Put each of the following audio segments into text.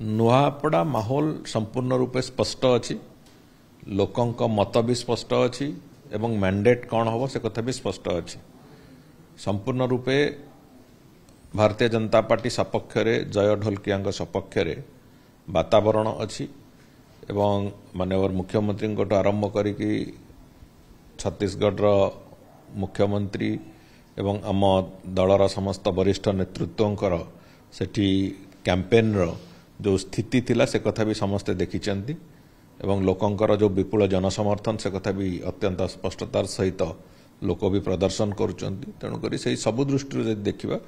नुआपड़ा माहौल संपूर्ण रूपे स्पष्ट अच्छी लोकंक मत भी स्पष्ट अच्छी एवं मैंडेट कौन हम से कथा भी स्पष्ट अच्छी संपूर्ण रूपे भारतीय जनता पार्टी सपक्ष जय ढोलकिया सपक्ष वातावरण अच्छी एवं माननीय मुख्यमंत्री आरंभ करी छत्तीसगढ़ मुख्यमंत्री एवं आम दलर समस्त वरिष्ठ नेतृत्वंकर सेठी कैंपेन जो स्थिति थिला से कथा भी समस्ते देखिचंती एवं लोकंकर जो विपुल जनसमर्थन से कथा भी अत्यंत स्पष्टतार सहित लोक भी प्रदर्शन करुचंती तेणुकरी से सबु दृष्टि देखा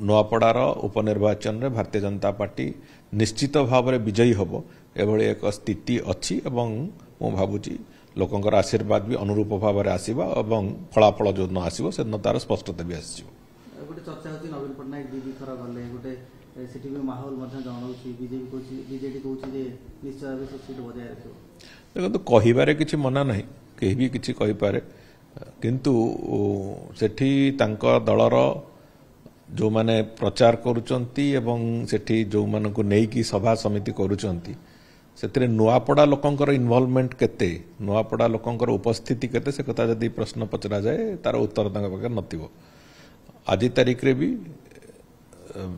नुआपड़ार उपनिर्वाचन रे भारतीय जनता पार्टी निश्चित भाव में विजयी हम एभली एक स्थिति अच्छी एवं मु भावुची लोकंकर आशीर्वाद भी अनुरूप भाव में आसवा और फलाफल जो न आसो से तार स्पष्टता भी आस चर्चा होती नवीन पट्टनायक दीदी थर गले गोटे सेठी भी माहौल जनाऊँगी बीजेपी कहूँ निश्चय भाव से सीट बजाय रख देखो कहबारे किसी मना ना कहीं भी किसी कहीपे किंतु सेठी तांका दलर जो माने प्रचार करुचंती एवं सेठी जो मानक नेकी सभा समिति करुचंती से नुआपड़ा लोकंकर इन्वॉल्वमेंट केते नुआपड़ा लोकंकर उपस्थिति केते से कथा जदि प्रश्न पचरा जाए तार उत्तर तांका पाखे नथिबो आज तारीख रे भी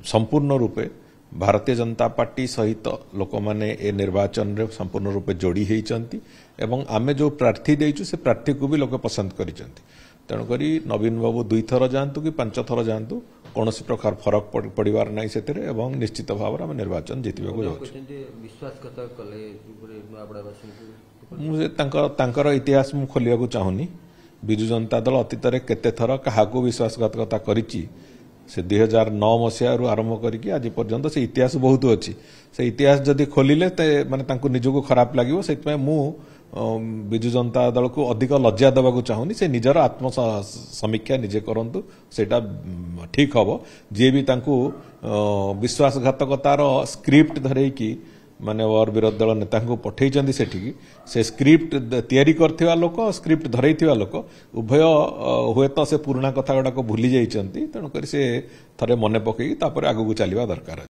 संपूर्ण रूपे भारतीय जनता पार्टी सहित लोक माने ए निर्वाचन रे संपूर्ण रूपे जोड़ी होइचंती एवं आमे जो प्रार्थी देइछु से प्रार्थी को भी लोक पसंद करिचंती तेणुकरी नवीन बाबू 2 थर जातु कि 5 थर जातु कौन प्रकार फरक पड़वार ना से निश्चित भाव में निर्वाचन जीतवा मुझे इतिहास मु खोलिया चाहूनी विजु जनता दल अतीत केते थर क्या विश्वासघातकता करिछि से 2009 मसीह आरंभ करके आज पर्यंत से इतिहास बहुत अच्छी से इतिहास जदि खोलिले माने निजको खराब लगे से मु विजु जनता दल को अधिक लज्जा देवाक चाहूनी से निजर आत्म समीक्षा निजे करंतु सेटा ठीक हम जी भी विश्वासघातकतार स्क्रिप्ट धरैकी माने और विरोधी दल नेता को पठेइचंदी सेठी से स्क्रिप्ट तैयारी करथिबा लोक स्क्रिप्ट धरैथिबा लोक उभय हुए तो से पुराना कथा गुड़ा को भूली जाइचंती तेणुकरी से थरे मने पकई तापर आगु चलवा दरकार।